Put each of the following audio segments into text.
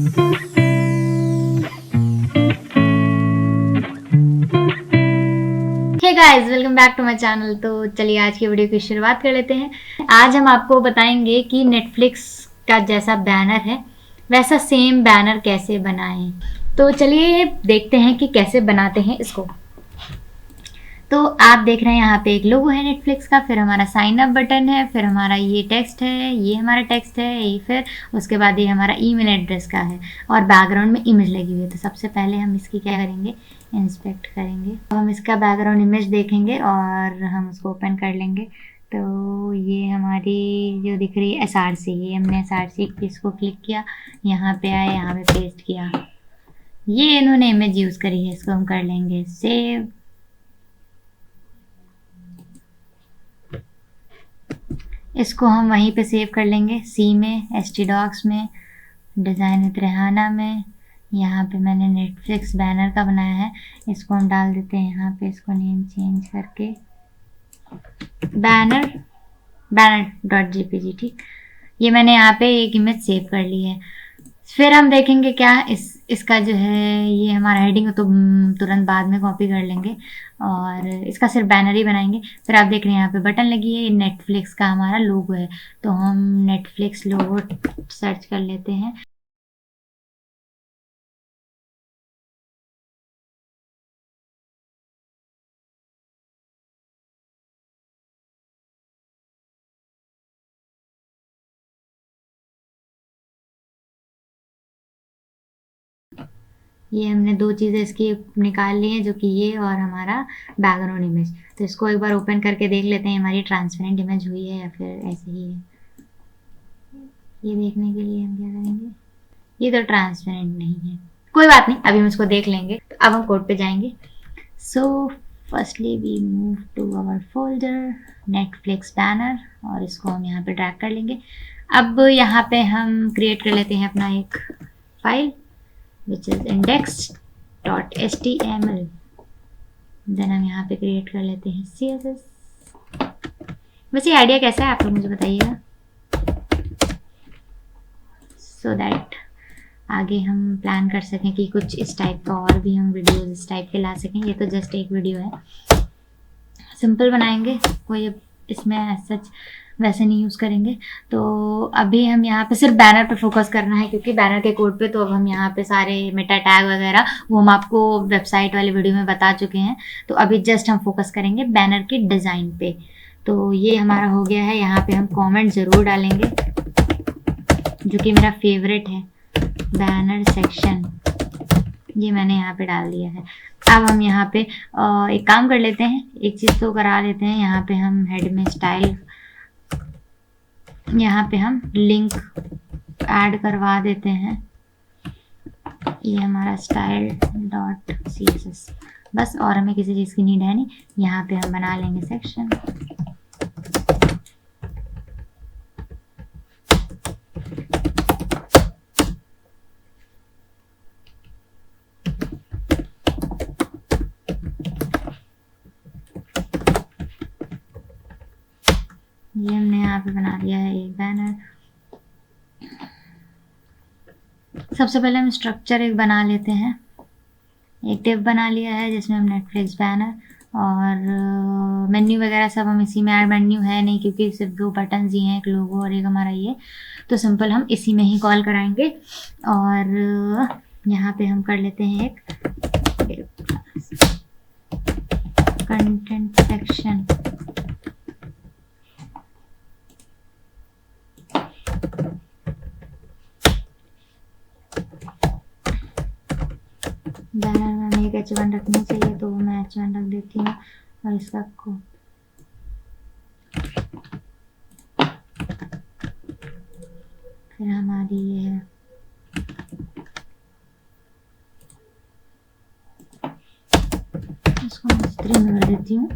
Hey guys, welcome back to my channel. तो चलिए आज की वीडियो की शुरुआत कर लेते हैं। आज हम आपको बताएंगे कि नेटफ्लिक्स का जैसा बैनर है वैसा सेम बैनर कैसे बनाएं। तो चलिए देखते हैं कि कैसे बनाते हैं इसको। तो आप देख रहे हैं यहाँ पे एक लोगो है नेटफ्लिक्स का, फिर हमारा साइन अप बटन है, फिर हमारा ये टेक्स्ट है, ये हमारा टेक्स्ट है, ये फिर उसके बाद ये हमारा ईमेल एड्रेस का है और बैकग्राउंड में इमेज लगी हुई है। तो सबसे पहले हम इसकी क्या करेंगे, इंस्पेक्ट करेंगे। तो हम इसका बैकग्राउंड इमेज देखेंगे और हम उसको ओपन कर लेंगे। तो ये हमारी जो दिख रही है SRC, ये हमने SRC इसको क्लिक किया, यहाँ पे आए, यहाँ पे पेस्ट किया। ये इन्होंने इमेज यूज़ करी है, इसको हम कर लेंगे सेव। इसको हम वहीं पे सेव कर लेंगे, सी में, htdocs में, डिज़ाइन विद रेहाना में। यहाँ पे मैंने नेटफ्लिक्स बैनर का बनाया है, इसको हम डाल देते हैं यहाँ पे, इसको नेम चेंज करके banner.jpg। ठीक, ये मैंने यहाँ पे एक इमेज सेव कर ली है। फिर हम देखेंगे क्या इसका जो है ये हमारा हेडिंग तो तुरंत बाद में कॉपी कर लेंगे और इसका सिर्फ बैनर ही बनाएंगे। फिर आप देख रहे हैं यहाँ पे बटन लगी है, ये नेटफ्लिक्स का हमारा लोगो है। तो हम नेटफ्लिक्स लोगो सर्च कर लेते हैं। ये हमने दो चीज़ें इसकी निकाल ली हैं, जो कि ये और हमारा बैकग्राउंड इमेज। तो इसको एक बार ओपन करके देख लेते हैं हमारी ट्रांसपेरेंट इमेज हुई है या फिर ऐसे ही है। ये देखने के लिए हम क्या करेंगे, ये तो ट्रांसपेरेंट नहीं है, कोई बात नहीं, अभी हम इसको देख लेंगे। तो अब हम कोड पे जाएंगे। So firstly we move to our folder Netflix banner और इसको हम यहाँ पे ड्रैग कर लेंगे। अब यहाँ पे हम क्रिएट कर लेते हैं अपना एक file which is index.html। Then हम यहाँ पे क्रिएट कर लेते हैं CSS। वैसे आइडिया कैसा है आप लोग मुझे बताइएगा, सो दैट आगे हम प्लान कर सकें कि कुछ इस टाइप का और भी हम वीडियोस इस टाइप के ला सकें। ये तो जस्ट एक वीडियो है, सिंपल बनाएंगे, कोई इसमें सच वैसे नहीं यूज़ करेंगे। तो अभी हम यहाँ पे सिर्फ बैनर पे फोकस करना है, क्योंकि बैनर के कोड पे तो अब हम यहाँ पे सारे मेटा टैग वगैरह वो हम आपको वेबसाइट वाले वीडियो में बता चुके हैं। तो अभी जस्ट हम फोकस करेंगे बैनर के डिज़ाइन पे। तो ये हमारा हो गया है। यहाँ पे हम कॉमेंट ज़रूर डालेंगे, जो कि मेरा फेवरेट है, बैनर सेक्शन, ये मैंने यहाँ पे डाल दिया है। अब हम यहाँ पे एक काम कर लेते हैं, एक चीज़ तो करा लेते हैं। यहाँ पे हम हेड में स्टाइल, यहाँ पे हम लिंक ऐड करवा देते हैं, ये हमारा style.css बस, और हमें किसी चीज़ की नीड है नहीं। यहाँ पे हम बना लेंगे सेक्शन। ये हमने यहाँ पे बना दिया है एक बैनर। सबसे पहले हम स्ट्रक्चर एक बना लेते हैं, एक टिप बना लिया है जिसमें हम नेटफ्लिक्स बैनर और मेन्यू वगैरह सब हम इसी में ऐड, मेन्यू है नहीं क्योंकि सिर्फ दो बटन्स ही हैं, एक लोगो और एक हमारा ये, तो सिंपल हम इसी में ही कॉल कराएंगे। और यहाँ पे हम कर लेते हैं एक कंटेंट सेक्शन। बैनर में हमें एक H1 रखनी चाहिए, तो मैं H1 रख देती हूँ और इसका को फिर हमारी ये है इसको मैं 3 में कर देती हूँ।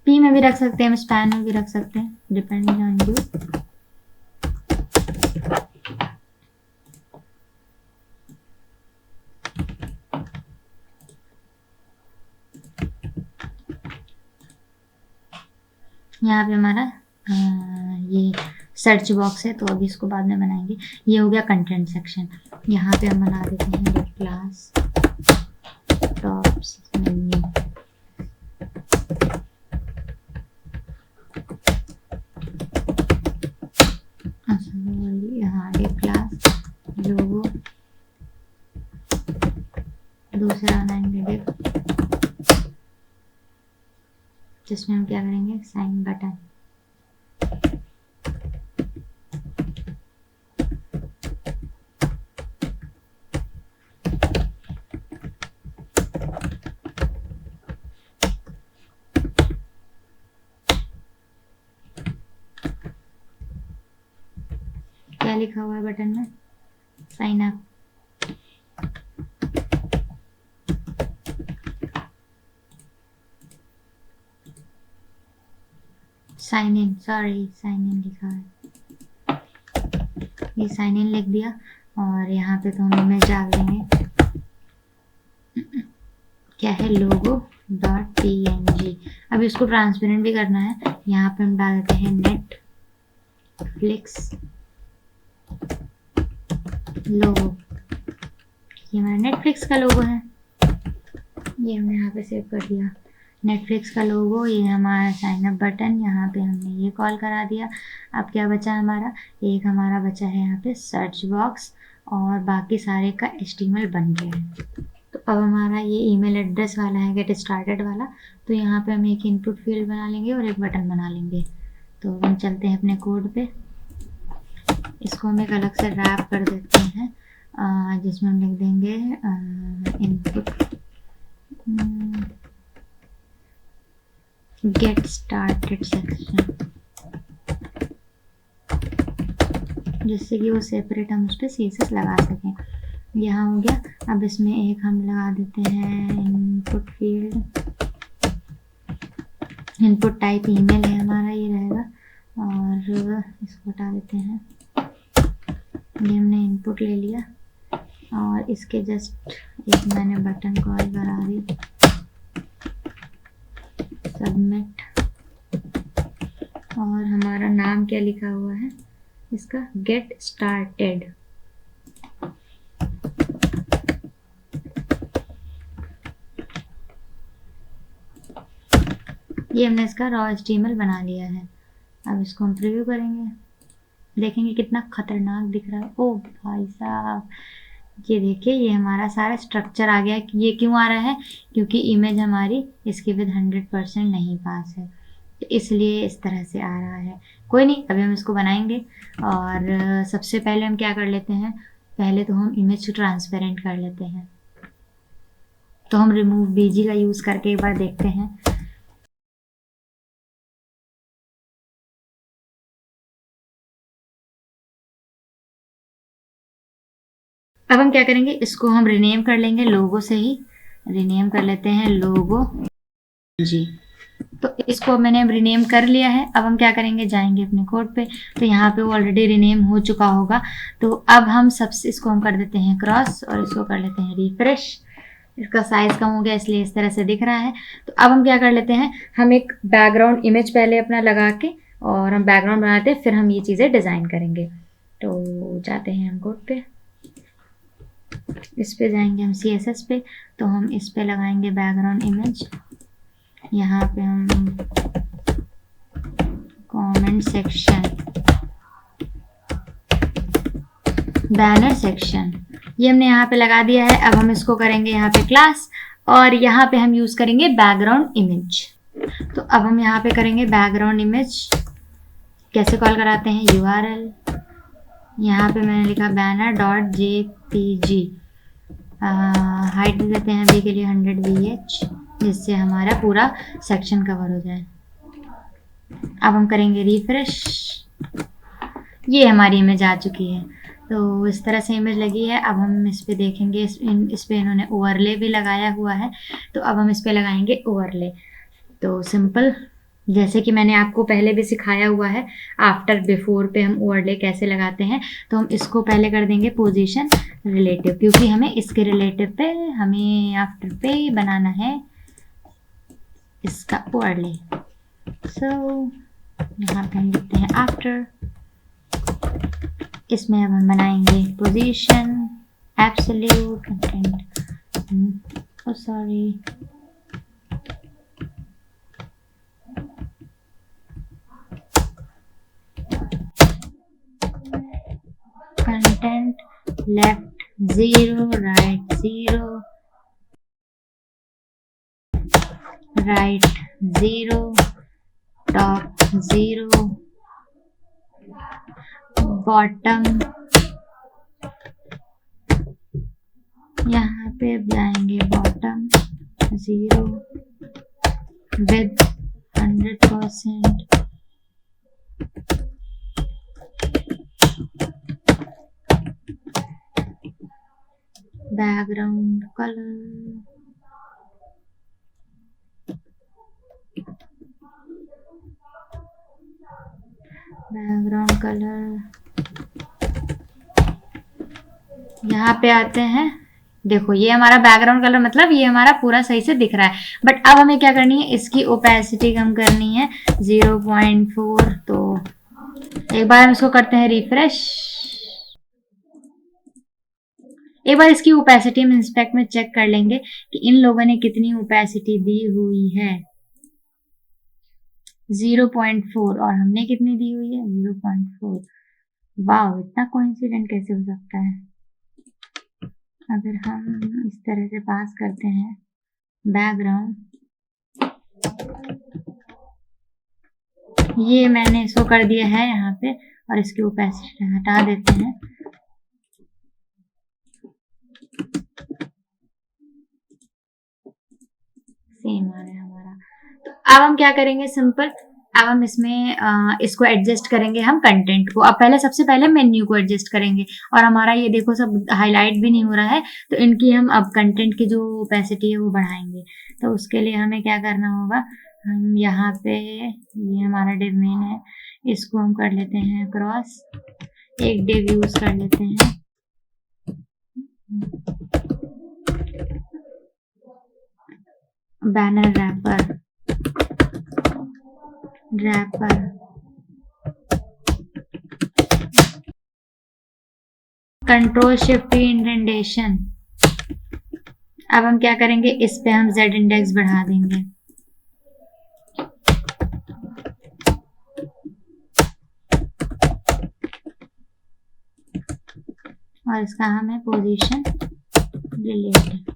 P में भी रख सकते हैं, हम स्पैन में भी रख सकते हैं, डिपेंडिंग ऑन यू। यहाँ पे हमारा ये सर्च बॉक्स है, तो अभी इसको बाद में बनाएंगे। ये हो गया कंटेंट सेक्शन। यहाँ पे हम बना देते हैं क्लास टॉप्स मेन्यू। यहाँ एक क्लास लोगो, दूसरा बनाएंगे डिव, जिसमें हम क्या करेंगे, साइन बटन। क्या लिखा हुआ है बटन में, sign up. Sign in, sorry sign in लिखा है, ये साइन इन लिख दिया। और यहाँ पे तो हम इमेज डाल देंगे, क्या है, लोगो डॉट png। अब इसको ट्रांसपेरेंट भी करना है। यहाँ पे हम डाल देते हैं नेटफ्लिक्स लोगो, ये हमारा नेटफ्लिक्स का लोगो है, ये हमने यहाँ पे सेव कर दिया, नेटफ्लिक्स का लोगो। ये हमारा साइन अप बटन, यहाँ पे हमने ये कॉल करा दिया। अब क्या बचा हमारा, एक हमारा बचा है यहाँ पे सर्च बॉक्स, और बाकी सारे का HTML बन गया है। तो अब हमारा ये ईमेल एड्रेस वाला है, गेट स्टार्टेड वाला, तो यहाँ पे हम एक इनपुट फील्ड बना लेंगे और एक बटन बना लेंगे। तो हम चलते हैं अपने कोड पे, इसको हम एक अलग से रैप कर देते हैं, जिसमें हम लिख देंगे इनपुट गेट स्टार्टेड सेक्शन, जिससे कि वो सेपरेट हम उस पर CSS लगा सकें। यहाँ हो गया। अब इसमें एक हम लगा देते हैं input field, input type email है हमारा, ये रहेगा, और इसको हटा देते हैं। ये हमने इनपुट ले लिया, और इसके जस्ट एक मैंने बटन कॉल करा दी, सबमिट। और हमारा नाम क्या लिखा हुआ है इसका, गेट स्टार्टेड। ये हमने इसका रॉ HTML बना लिया है। अब इसको हम प्रीव्यू करेंगे, देखेंगे कितना खतरनाक दिख रहा है। ओ भाई साहब, ये देखिए, ये हमारा सारा स्ट्रक्चर आ गया। ये क्यों आ रहा है, क्योंकि इमेज हमारी इसकी विद 100% नहीं पास है, तो इसलिए इस तरह से आ रहा है। कोई नहीं, अभी हम इसको बनाएंगे। और सबसे पहले हम क्या कर लेते हैं, पहले तो हम इमेज को ट्रांसपेरेंट कर लेते हैं। तो हम रिमूव BG का यूज़ करके एक बार देखते हैं। अब हम क्या करेंगे, इसको हम रिनेम कर लेंगे, लोगो से ही रिनेम कर लेते हैं, लोगो जी। तो इसको मैंने रिनेम कर लिया है। अब हम क्या करेंगे, जाएंगे अपने कोड पे, तो यहाँ पे वो ऑलरेडी रिनेम हो चुका होगा। तो अब हम सबसे इसको हम कर देते हैं क्रॉस, और इसको कर लेते हैं रिफ्रेश। इसका साइज कम हो गया इसलिए इस तरह से दिख रहा है। तो अब हम क्या कर लेते हैं, हम एक बैकग्राउंड इमेज पहले अपना लगा के, और हम बैकग्राउंड बनाते हैं, फिर हम ये चीज़ें डिज़ाइन करेंगे। तो जाते हैं हम कोड पे, इस पे जाएंगे हम CSS पे, तो हम इस पे लगाएंगे बैकग्राउंड इमेज। यहाँ पे हम कमेंट सेक्शन, बैनर सेक्शन, ये हमने यहाँ पे लगा दिया है। अब हम इसको करेंगे यहाँ पे क्लास, और यहाँ पे हम यूज़ करेंगे बैकग्राउंड इमेज। तो अब हम यहाँ पे करेंगे बैकग्राउंड इमेज, कैसे कॉल कराते हैं, URL, यहाँ पे मैंने लिखा banner.jpg, हाइट दे देते हैं अभी के लिए 100 VH, जिससे हमारा पूरा सेक्शन कवर हो जाए। अब हम करेंगे रिफ्रेश, ये हमारी इमेज आ चुकी है। तो इस तरह से इमेज लगी है। अब हम इस पे देखेंगे, इस पे इन्होंने ओवरले भी लगाया हुआ है, तो अब हम इस पे लगाएंगे ओवरले। तो सिंपल, जैसे कि मैंने आपको पहले भी सिखाया हुआ है, आफ्टर बिफोर पे हम ओवरले कैसे लगाते हैं। तो हम इसको पहले कर देंगे पोजीशन रिलेटिव, क्योंकि हमें इसके रिलेटिव पे, हमें आफ्टर पे बनाना है इसका ओवरले। सो यहाँ पे हम लिखते हैं आफ्टर, इसमें अब हम बनाएंगे position, absolute content, sorry content left 0, right 0, right 0, top 0, bottom, यहाँ पे जाएंगे bottom 0, with 100%, background colour, background colour, यहाँ पे आते हैं। देखो ये हमारा बैकग्राउंड कलर, मतलब ये हमारा पूरा सही से दिख रहा है। बट अब हमें क्या करनी है, इसकी ओपेसिटी कम करनी है 0.4। तो एक बार हम इसको करते हैं रिफ्रेश। एक बार इसकी ओपेसिटी हम इंस्पेक्ट में चेक कर लेंगे कि इन लोगों ने कितनी ओपेसिटी दी हुई है, 0.4, और हमने कितनी दी हुई है 0.4। वाह, इतना कोइंसिडेंट कैसे हो सकता है। अगर हम इस तरह से पास करते हैं बैकग्राउंड, ये मैंने इसको कर दिया है यहाँ पे, और इसकी ओपेसिटी हटा देते हैं। सेम आ रहा है हमारा। तो अब हम क्या करेंगे, सिंपल, अब हम इसमें इसको एडजस्ट करेंगे हम कंटेंट को। अब पहले सबसे पहले मेन्यू को एडजस्ट करेंगे, और हमारा ये देखो सब हाईलाइट भी नहीं हो रहा है, तो इनकी हम अब कंटेंट की जो ओपेसिटी है वो बढ़ाएंगे। तो उसके लिए हमें क्या करना होगा, हम यहाँ पे, ये हमारा डिव मेन है, इसको हम कर लेते हैं क्रॉस, एक डिव यूज कर लेते हैं, banner wrapper, control shift indentation. अब हम क्या करेंगे, इस पे हम Z इंडेक्स बढ़ा देंगे, और इसका हमें पोजीशन रिलेटेड।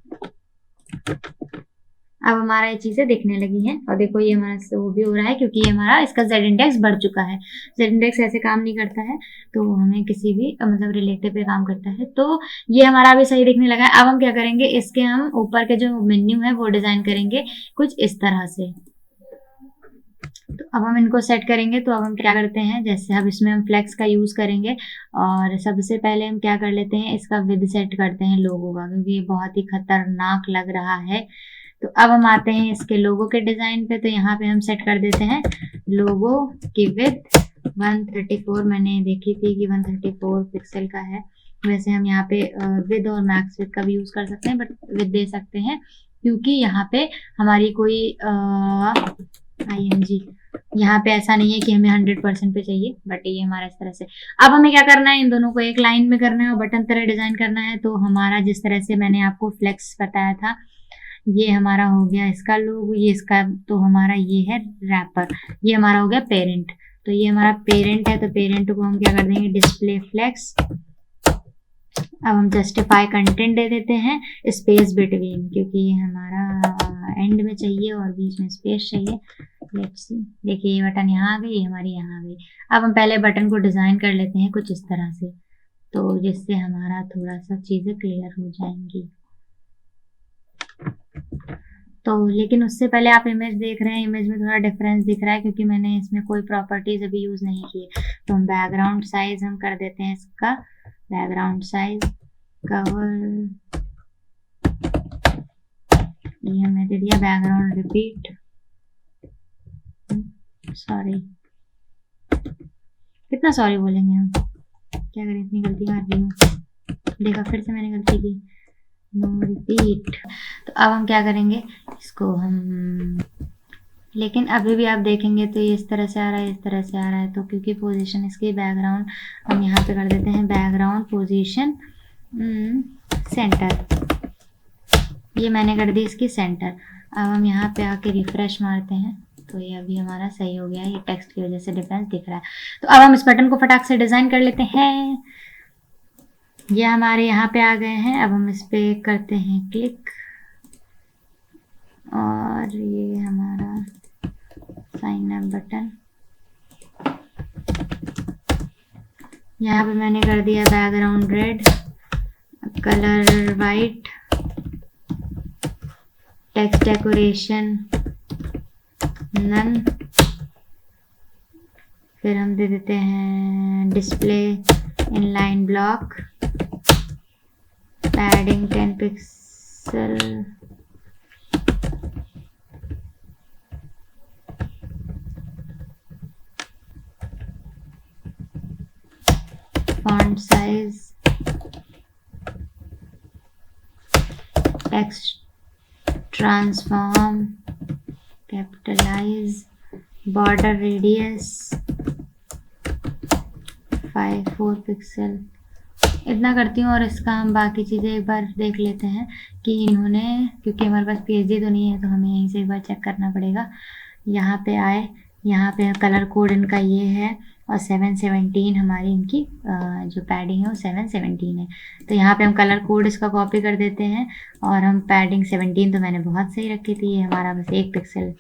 अब हमारा ये चीजें दिखने लगी हैं, और देखो ये हमारा से वो भी हो रहा है क्योंकि ये हमारा इसका Z इंडेक्स बढ़ चुका है। Z इंडेक्स ऐसे काम नहीं करता है, तो हमें किसी भी मतलब रिलेटिव पे काम करता है। तो ये हमारा अभी सही दिखने लगा है। अब हम क्या करेंगे, इसके हम ऊपर के जो मेन्यू है वो डिजाइन करेंगे कुछ इस तरह से। तो अब हम इनको सेट करेंगे। तो अब हम क्या करते हैं, जैसे अब इसमें हम फ्लेक्स का यूज करेंगे, और सबसे पहले हम क्या कर लेते हैं, इसका विद सेट करते हैं लोगो का, क्योंकि ये बहुत ही खतरनाक लग रहा है। तो अब हम आते हैं इसके लोगो के डिजाइन पे। तो यहाँ पे हम सेट कर देते हैं लोगो की विद 134। मैंने देखी थी कि 134 पिक्सल का है। वैसे हम यहाँ पे विद और मैक्स विद का भी यूज कर सकते हैं, बट विद दे सकते हैं क्योंकि यहाँ पे हमारी कोई IMG यहाँ पे ऐसा नहीं है कि हमें 100% पे चाहिए, बट ये हमारा इस तरह से। अब हमें क्या करना है, इन दोनों को एक लाइन में करना है और बटन तरह डिजाइन करना है। तो हमारा जिस तरह से मैंने आपको फ्लेक्स बताया था, ये हमारा हो गया इसका लोगो, ये इसका, तो हमारा ये है रैपर, ये हमारा हो गया पेरेंट। तो ये हमारा पेरेंट है, तो पेरेंट को हम क्या कर देंगे, डिस्प्ले फ्लेक्स। अब हम जस्टिफाई कंटेंट दे देते हैं स्पेस बिटवीन, क्योंकि ये हमारा एंड में चाहिए और बीच में स्पेस चाहिए। लेट्स सी, देखिए ये बटन यहाँ आ गई, ये हमारी यहाँ आ गई। अब हम पहले बटन को डिजाइन कर लेते हैं कुछ इस तरह से, तो जिससे हमारा थोड़ा सा चीजें क्लियर हो जाएंगी। तो लेकिन उससे पहले आप इमेज देख रहे हैं, इमेज में थोड़ा डिफरेंस दिख रहा है क्योंकि मैंने इसमें कोई प्रॉपर्टीज अभी यूज नहीं की। तो हम बैकग्राउंड साइज हम कर देते हैं इसका, बैकग्राउंड साइज कवर, ये हमने दे दिया बैकग्राउंड रिपीट, सॉरी, कितना सॉरी बोलेंगे हम, क्या करें, इतनी गलती कर रही हूँ, देखा फिर से मैंने गलती की, नो रिपीट। तो अब हम क्या करेंगे, इसको हम लेकिन अभी भी आप देखेंगे तो ये इस तरह से आ रहा है, इस तरह से आ रहा है। तो क्योंकि पोजीशन इसकी बैकग्राउंड हम यहाँ पे कर देते हैं बैकग्राउंड पोजीशन सेंटर, ये मैंने कर दी इसकी सेंटर। अब हम यहाँ पे आके रिफ्रेश मारते हैं तो ये अभी हमारा सही हो गया है, ये टेक्स्ट की वजह से डिफरेंस दिख रहा है। तो अब हम इस बटन को फटाक से डिज़ाइन कर लेते हैं। ये हमारे यहाँ पे आ गए हैं। अब हम इस पे करते हैं क्लिक और ये हमारा साइन अप बटन, यहाँ पे मैंने कर दिया background red, colour white, text decoration none, फिर हम दे देते हैं display inline block, padding 10 pixel, font size, text transform, capitalize, border radius 4 pixel, इतना करती हूँ। और इसका हम बाकी चीज़ें एक बार देख लेते हैं कि इन्होंने, क्योंकि हमारे पास पीएचडी तो नहीं है तो हमें यहीं से एक बार चेक करना पड़ेगा। यहाँ पे आए, यहाँ पे कलर कोड इनका ये है और 717 हमारी इनकी जो पैडिंग है वो 717 है। तो यहाँ पे हम कलर कोड इसका कॉपी कर देते हैं और हम पैडिंग 17 तो मैंने बहुत सही रखी थी, ये हमारा बस 1 पिक्सल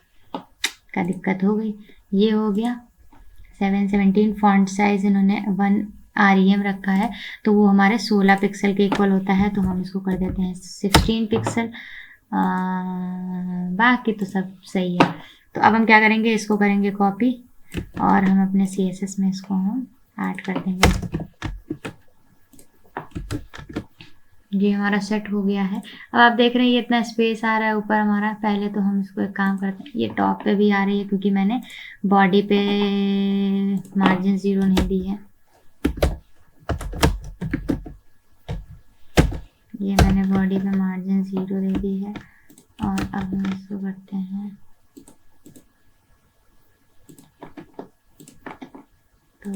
का दिक्कत हो गई। ये हो गया 717। फॉन्ट साइज इन्होंने 1 REM रखा है तो वो हमारे 16 पिक्सल के इक्वल होता है, तो हम इसको कर देते हैं 16 पिक्सल। बाकी तो सब सही है। तो अब हम क्या करेंगे, इसको करेंगे कॉपी और हम अपने CSS में इसको हम ऐड कर देंगे। ये हमारा सेट हो गया है। अब आप देख रहे हैं ये इतना स्पेस आ रहा है ऊपर हमारा। पहले तो हम इसको एक काम करते हैं, ये टॉप पे भी आ रही है क्योंकि मैंने बॉडी पे मार्जिन 0 नहीं दी है। ये मैंने बॉडी पे मार्जिन 0 दे दी है और अब हम इसको करते हैं तो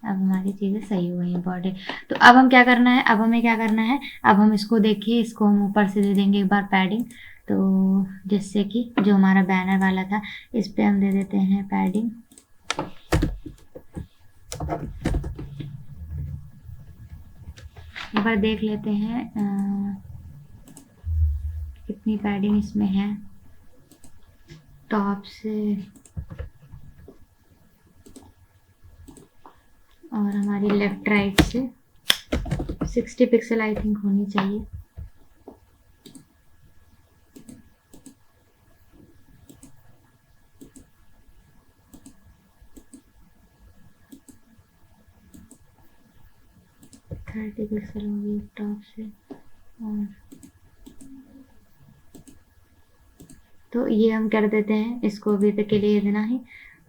अब हमारी चीज़ें सही हो गई हैं बॉडी। तो अब हम क्या करना है, अब हमें क्या करना है, अब हम इसको देखिए, इसको हम ऊपर से दे देंगे एक बार पैडिंग, तो जिससे कि जो हमारा बैनर वाला था इस पे हम दे देते हैं पैडिंग। एक बार देख लेते हैं कितनी पैडिंग इसमें है टॉप से, और हमारी लेफ्ट राइट से 60 पिक्सल आई थिंक होनी चाहिए। थर्टी पिक्सल होगी टॉप से। और तो ये हम कर देते हैं, इसको अभी तक के लिए इतना ही,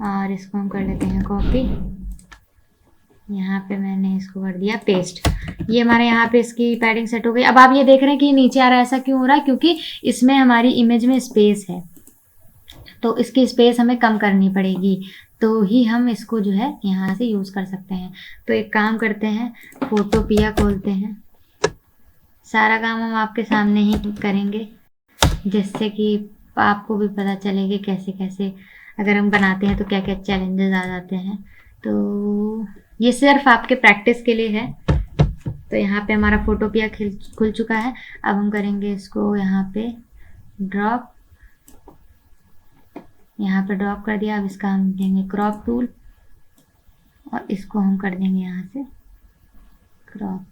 और इसको हम कर लेते हैं कॉपी। यहाँ पे मैंने इसको कर दिया पेस्ट। ये हमारे यहाँ पे इसकी पैडिंग सेट हो गई। अब आप ये देख रहे हैं कि नीचे आ रहा है, ऐसा क्यों हो रहा है, क्योंकि इसमें हमारी इमेज में स्पेस है, तो इसकी स्पेस हमें कम करनी पड़ेगी, तो ही हम इसको जो है यहाँ से यूज़ कर सकते हैं। तो एक काम करते हैं, फोटोपिया खोलते हैं। सारा काम हम आपके सामने ही करेंगे जिससे कि आपको भी पता चले कि कैसे कैसे अगर हम बनाते हैं तो क्या क्या चैलेंजेस आ जाते हैं। तो ये सिर्फ आपके प्रैक्टिस के लिए है। तो यहाँ पे हमारा फोटोपिया खुल चुका है। अब हम करेंगे इसको यहाँ पे ड्रॉप, यहाँ पे ड्रॉप कर दिया। अब इसका हम देंगे क्रॉप टूल और इसको हम कर देंगे यहाँ से क्रॉप।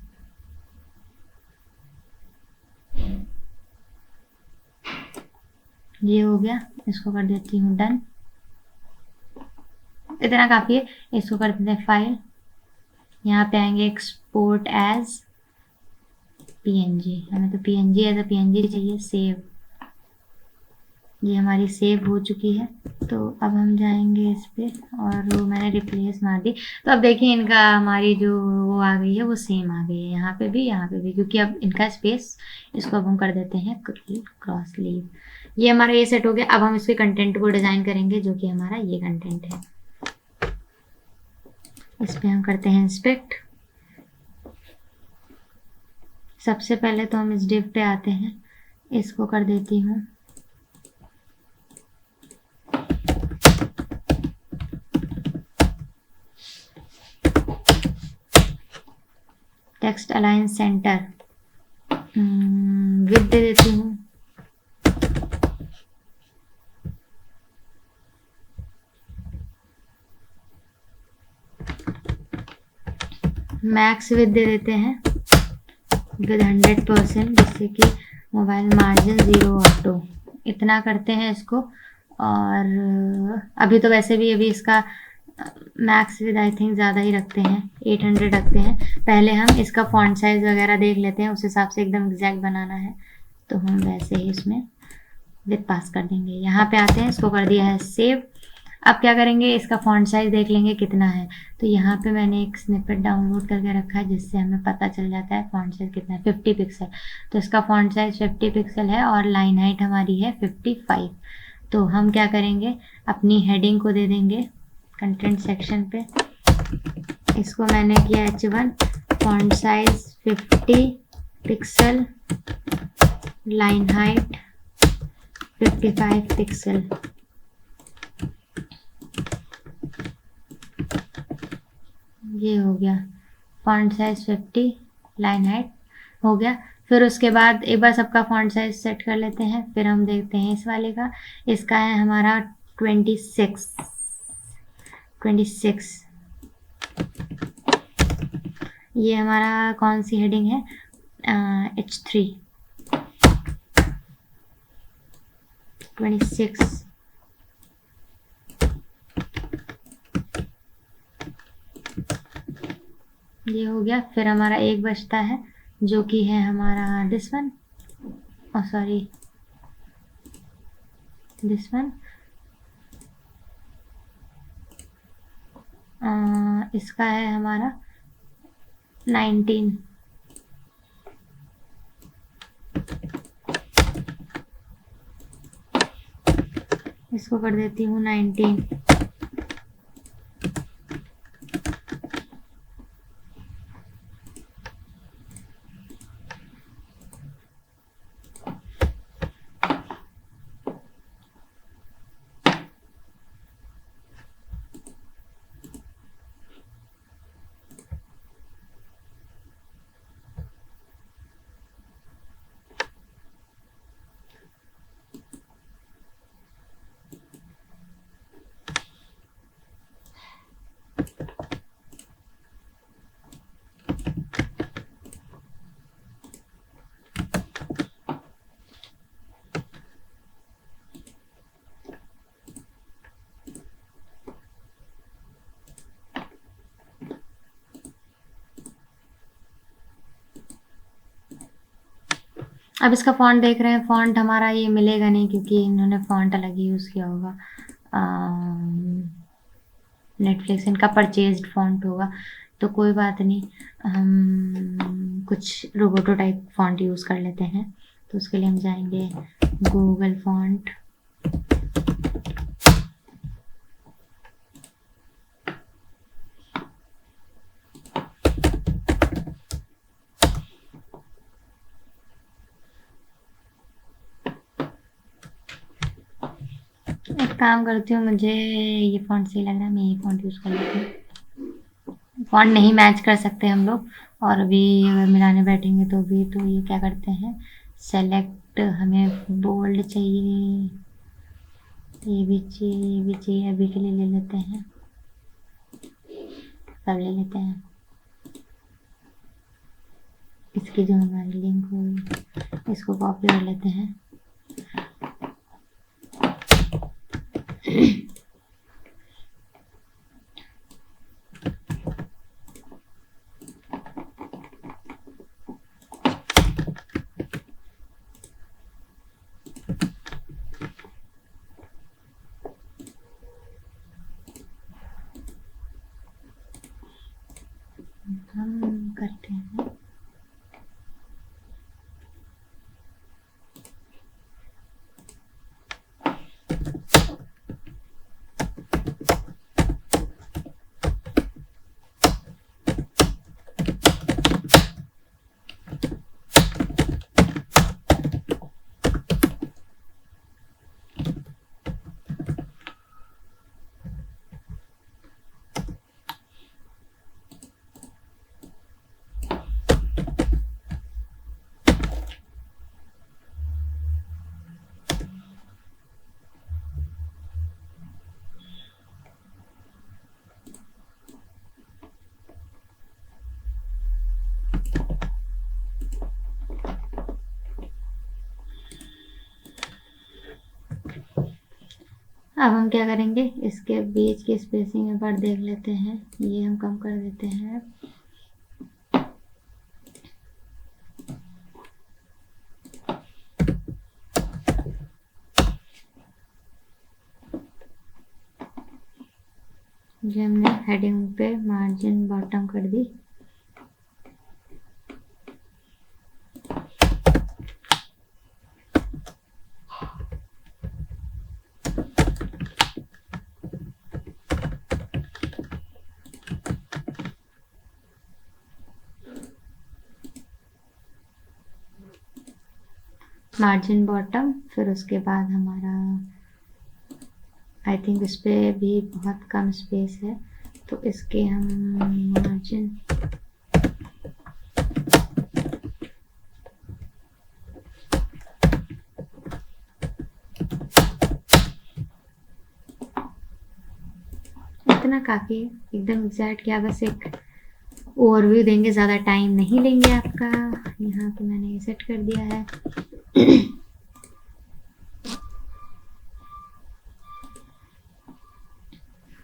ये हो गया, इसको कर देती हूँ डन। इतना काफ़ी है। इसको कर देते हैं फाइल, यहाँ पे आएंगे एक्सपोर्ट एज PNG, हमें तो PNG एज अ PNG चाहिए। सेव, ये हमारी सेव हो चुकी है। तो अब हम जाएंगे इस पे और वो मैंने रिप्लेस मार दी। तो अब देखिए इनका हमारी जो वो आ गई है वो सेम आ गई है, यहाँ पे भी यहाँ पे भी, क्योंकि अब इनका स्पेस, इसको अब हम कर देते हैं क्रॉस लीव। ये हमारा ये सेट हो गया। अब हम इसके कंटेंट को डिज़ाइन करेंगे, जो कि हमारा ये कंटेंट है। इस पर हम करते हैं इंस्पेक्ट। सबसे पहले तो हम इस डिव पे आते हैं, इसको कर देती हूँ टेक्स्ट अलाइन सेंटर, विड्थ दे देती हूँ मैक्स विड्थ दे देते हैं विद 100%, जिससे कि मोबाइल मार्जिन 0 ऑटो, इतना करते हैं इसको। और अभी तो वैसे भी अभी इसका मैक्स विद आई थिंक ज़्यादा ही रखते हैं, 800 रखते हैं। पहले हम इसका फॉन्ट साइज वगैरह देख लेते हैं, उस हिसाब से एकदम एग्जैक्ट बनाना है तो हम वैसे ही इसमें विद पास कर देंगे। यहाँ पे आते हैं, इसको कर दिया है सेव। अब क्या करेंगे, इसका फॉन्ट साइज देख लेंगे कितना है। तो यहाँ पे मैंने एक स्निपेट डाउनलोड करके रखा है, जिससे हमें पता चल जाता है फॉन्ट साइज कितना है, 50 पिक्सल। तो इसका फॉन्ट साइज 50 पिक्सल है और लाइन हाइट हमारी है 55। तो हम क्या करेंगे, अपनी हेडिंग को दे देंगे कंटेंट सेक्शन पे, इसको मैंने किया H1, font size 50 pixel, line height 55 pixel. ये हो गया फॉन्ट साइज 50, लाइन हाइट हो गया। फिर उसके बाद एक बार सबका फॉन्ट साइज सेट कर लेते हैं, फिर हम देखते हैं इस वाले का। इसका है हमारा 26। ये हमारा कौन सी हेडिंग है, H3 26। ये हो गया। फिर हमारा एक बचता है जो कि है हमारा this one, sorry this one, इसका है हमारा 19। इसको कर देती हूँ 19। अब इसका फॉन्ट देख रहे हैं, फॉन्ट हमारा ये मिलेगा नहीं क्योंकि इन्होंने फॉन्ट अलग ही यूज़ किया होगा। नेटफ्लिक्स इनका परचेज्ड फॉन्ट होगा, तो कोई बात नहीं, हम कुछ रोबोटो टाइप फॉन्ट यूज़ कर लेते हैं। तो उसके लिए हम जाएंगे गूगल फॉन्ट, एक काम करती हूँ, मुझे ये फॉन्ट सही लग रहा है, मैं ये फॉन्ट यूज़ कर लेती हूँ। फॉन्ट नहीं मैच कर सकते हम लोग, और अभी अगर मिलाने बैठेंगे तो भी, तो ये क्या करते हैं, सेलेक्ट, हमें बोल्ड चाहिए, ये भी चाहिए, ये भी चाहिए, अभी के लिए ले लेते हैं, सब ले लेते हैं। इसकी जो हमारी लिंक होगी इसको कॉपी कर लेते हैं। अब हम क्या करेंगे, इसके बीच की स्पेसिंग एक बार देख लेते हैं, ये हम कम कर देते हैं। ये हमने हेडिंग पे मार्जिन बॉटम कर दी। मार्जिन बॉटम, फिर उसके बाद हमारा आई थिंक इस पे भी बहुत कम स्पेस है, तो इसके हम मार्जिन इतना काफ़ी, एकदम एग्जैक्ट। क्या बस एक ओवरव्यू देंगे, ज़्यादा टाइम नहीं लेंगे आपका। यहाँ पे मैंने ये सेट कर दिया है।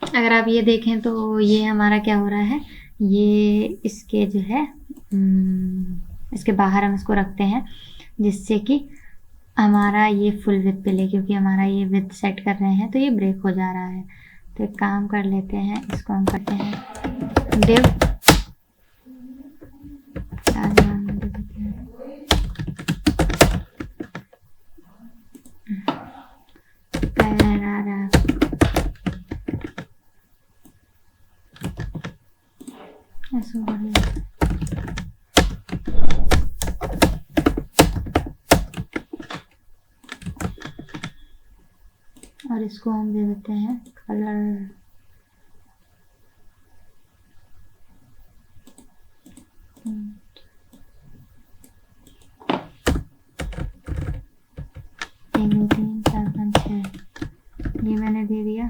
अगर आप ये देखें तो ये हमारा क्या हो रहा है, ये इसके जो है इसके बाहर हम इसको रखते हैं, जिससे कि हमारा ये फुल विड्थ पे ले, क्योंकि हमारा ये विड्थ सेट कर रहे हैं तो ये ब्रेक हो जा रहा है। तो एक काम कर लेते हैं, इसको हम करते हैं डिव, और इसको हम दे देते हैं कलर ये मैंने दे दिया।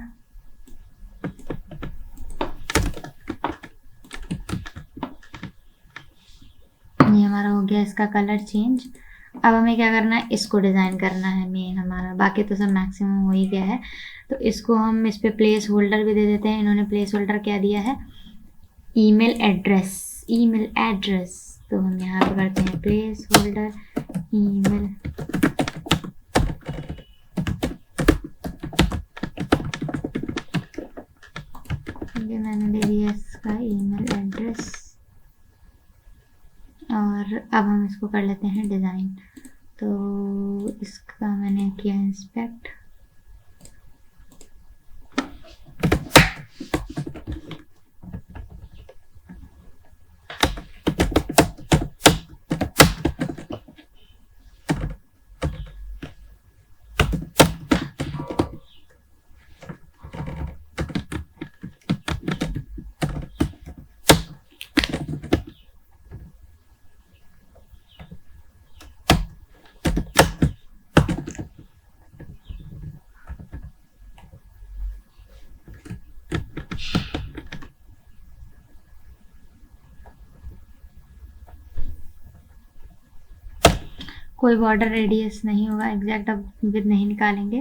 ये हमारा हो गया इसका कलर चेंज। अब हमें क्या करना है, इसको डिज़ाइन करना है मेन हमारा, बाकी तो सब मैक्सिमम हो ही गया है। तो इसको हम इस पे प्लेस होल्डर भी दे देते हैं। इन्होंने प्लेस होल्डर क्या दिया है, ईमेल एड्रेस, ईमेल एड्रेस। तो हम यहाँ पे करते हैं प्लेस होल्डर ईमेल, ये मैंने दे दिया इसका ईमेल एड्रेस। और अब हम इसको कर लेते हैं डिज़ाइन। तो इसका मैंने किया इंस्पेक्ट, कोई बॉर्डर रेडियस नहीं होगा, एग्जैक्ट अब विद नहीं निकालेंगे।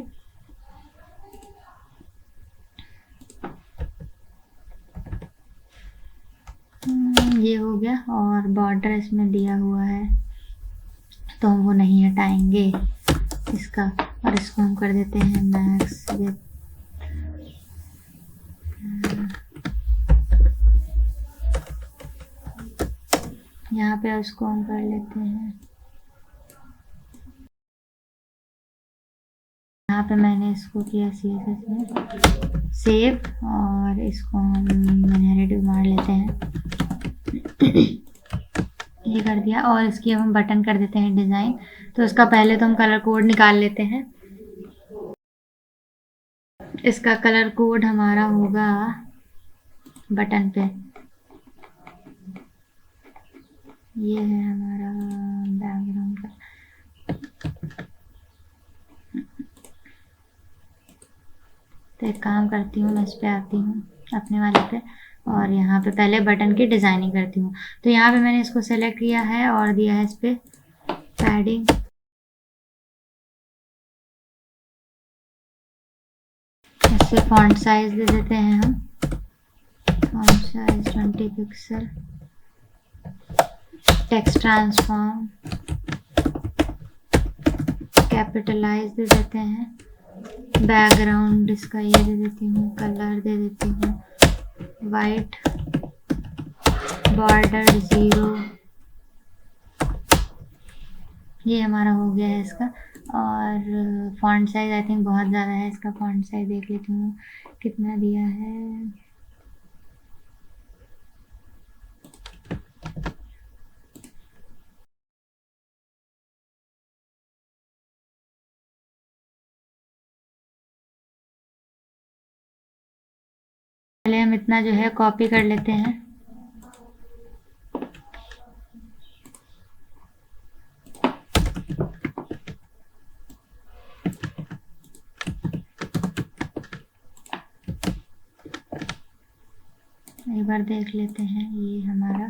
ये हो गया, और बॉर्डर इसमें दिया हुआ है तो हम वो नहीं हटाएंगे इसका, और इसको हम कर देते हैं मैक्स विद। यहाँ पे उसको हम कर लेते हैं, यहाँ पे मैंने इसको किया CSS में सेव, और इसको हम नैरेटिव मार लेते हैं। ये कर दिया, और इसकी हम बटन कर देते हैं डिज़ाइन। तो इसका पहले तो हम कलर कोड निकाल लेते हैं। इसका कलर कोड हमारा होगा बटन पे, ये है हमारा बैकग्राउंड का। तो एक काम करती हूँ, मैं इस पे आती हूँ अपने वाले पे, और यहाँ पे पहले बटन की डिज़ाइनिंग करती हूँ। तो यहाँ पे मैंने इसको सेलेक्ट किया है और दिया है इस पे पैडिंग इसे फॉन्ट साइज दे देते हैं हम, font size 20 pixel. Text transform capitalise दे देते हैं। बैकग्राउंड इसका ये दे देती हूँ, कलर दे देती हूँ वाइट, बॉर्डर 0। ये हमारा हो गया है इसका। और फॉन्ट साइज आई थिंक बहुत ज़्यादा है इसका, फॉन्ट साइज देख लेती हूँ कितना दिया है। पहले हम इतना जो है कॉपी कर लेते हैं। एक बार देख लेते हैं ये हमारा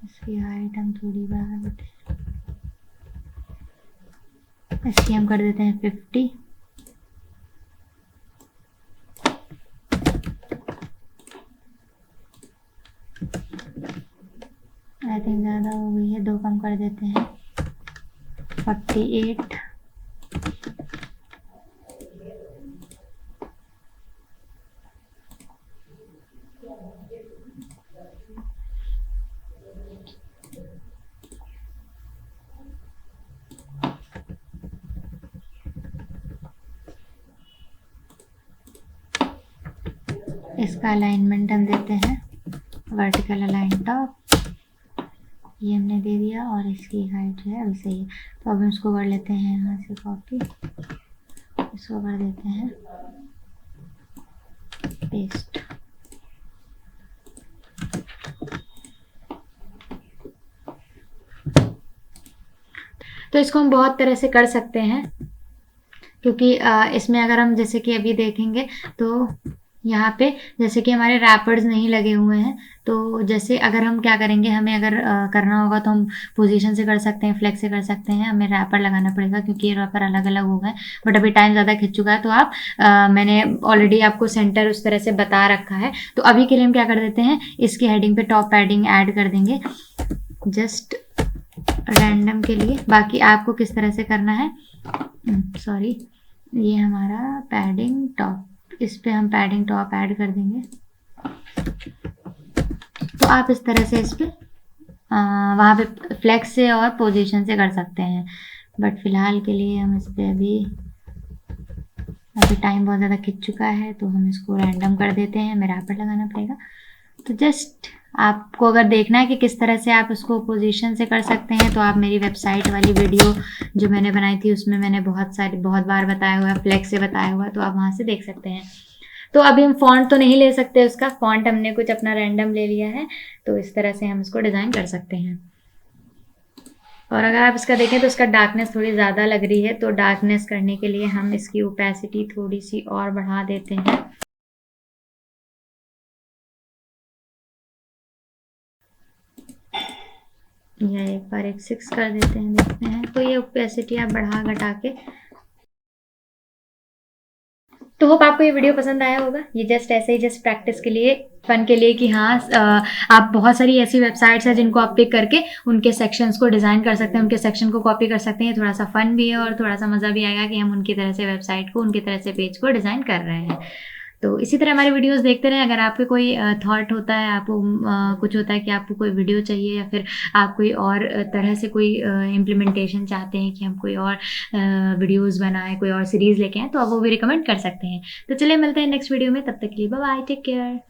इसकी हाइट हम थोड़ी बढ़ा देते हैं, इसकी हम कर देते हैं 50। आई थिंक ज़्यादा हो गई है, 2 कम कर देते हैं 48। इसका अलाइनमेंट हम देते हैं वर्टिकल अलाइन टॉप, ये हमने दे दिया। और इसकी हाइट जो है अभी सही है, तो अब हम इसको कर लेते हैं यहाँ से कॉपी, इसको कर देते हैं पेस्ट। तो इसको हम बहुत तरह से कर सकते हैं, क्योंकि इसमें अगर हम जैसे कि अभी देखेंगे तो यहाँ पे जैसे कि हमारे रैपर्स नहीं लगे हुए हैं, तो जैसे अगर हम क्या करेंगे, हमें अगर करना होगा तो हम पोजीशन से कर सकते हैं, फ्लेक्स से कर सकते हैं। हमें रैपर लगाना पड़ेगा क्योंकि ये रैपर अलग अलग हो गए, बट अभी टाइम ज़्यादा खिंच चुका है, तो आप मैंने ऑलरेडी आपको सेंटर उस तरह से बता रखा है। तो अभी के लिए हम क्या कर देते हैं, इसकी हेडिंग पे टॉप पैडिंग ऐड कर देंगे जस्ट रैंडम के लिए। बाकी आपको किस तरह से करना है, सॉरी, ये हमारा पैडिंग टॉप, इस पे हम पैडिंग टॉप ऐड कर देंगे। तो आप इस तरह से इस पे वहाँ पे फ्लेक्स से और पोजीशन से कर सकते हैं, बट फिलहाल के लिए हम इस पे अभी टाइम बहुत ज़्यादा खिंच चुका है, तो हम इसको रैंडम कर देते हैं, हमें रैपर लगाना पड़ेगा। तो जस्ट आपको अगर देखना है कि किस तरह से आप इसको पोजीशन से कर सकते हैं, तो आप मेरी वेबसाइट वाली वीडियो जो मैंने बनाई थी उसमें मैंने बहुत बार बताया हुआ है, फ्लेक्स से बताया हुआ है, तो आप वहाँ से देख सकते हैं। तो अभी हम फॉन्ट तो नहीं ले सकते, उसका फॉन्ट हमने कुछ अपना रैंडम ले लिया है, तो इस तरह से हम इसको डिज़ाइन कर सकते हैं। और अगर आप इसका देखें तो इसका डार्कनेस थोड़ी ज़्यादा लग रही है, तो डार्कनेस करने के लिए हम इसकी ओपेसिटी थोड़ी सी और बढ़ा देते हैं। या एक बार एक 6 कर देते हैं, देखते हैं। तो ये ओपेसिटी आप बढ़ा घटा के। तो होप आपको ये वीडियो पसंद आया होगा। ये जस्ट ऐसे ही जस्ट प्रैक्टिस के लिए, फन के लिए, कि हाँ आप बहुत सारी ऐसी वेबसाइट्स हैं जिनको आप पिक करके उनके सेक्शंस को डिज़ाइन कर सकते हैं, उनके सेक्शन को कॉपी कर सकते हैं। थोड़ा सा फन भी है और थोड़ा सा मज़ा भी आएगा कि हम उनकी तरह से वेबसाइट को, उनकी तरह से पेज को डिज़ाइन कर रहे हैं। तो इसी तरह हमारी वीडियोस देखते रहें। अगर आपके कोई थॉट होता है, आपको कुछ होता है कि आपको कोई वीडियो चाहिए, या फिर आप कोई और तरह से कोई इम्प्लीमेंटेशन चाहते हैं कि हम कोई और वीडियोस बनाएं, कोई और सीरीज़ लेके आएँ, तो आप वो भी रिकमेंड कर सकते हैं। तो चलिए मिलते हैं नेक्स्ट वीडियो में, तब तक के लिए बाय बाय, टेक केयर।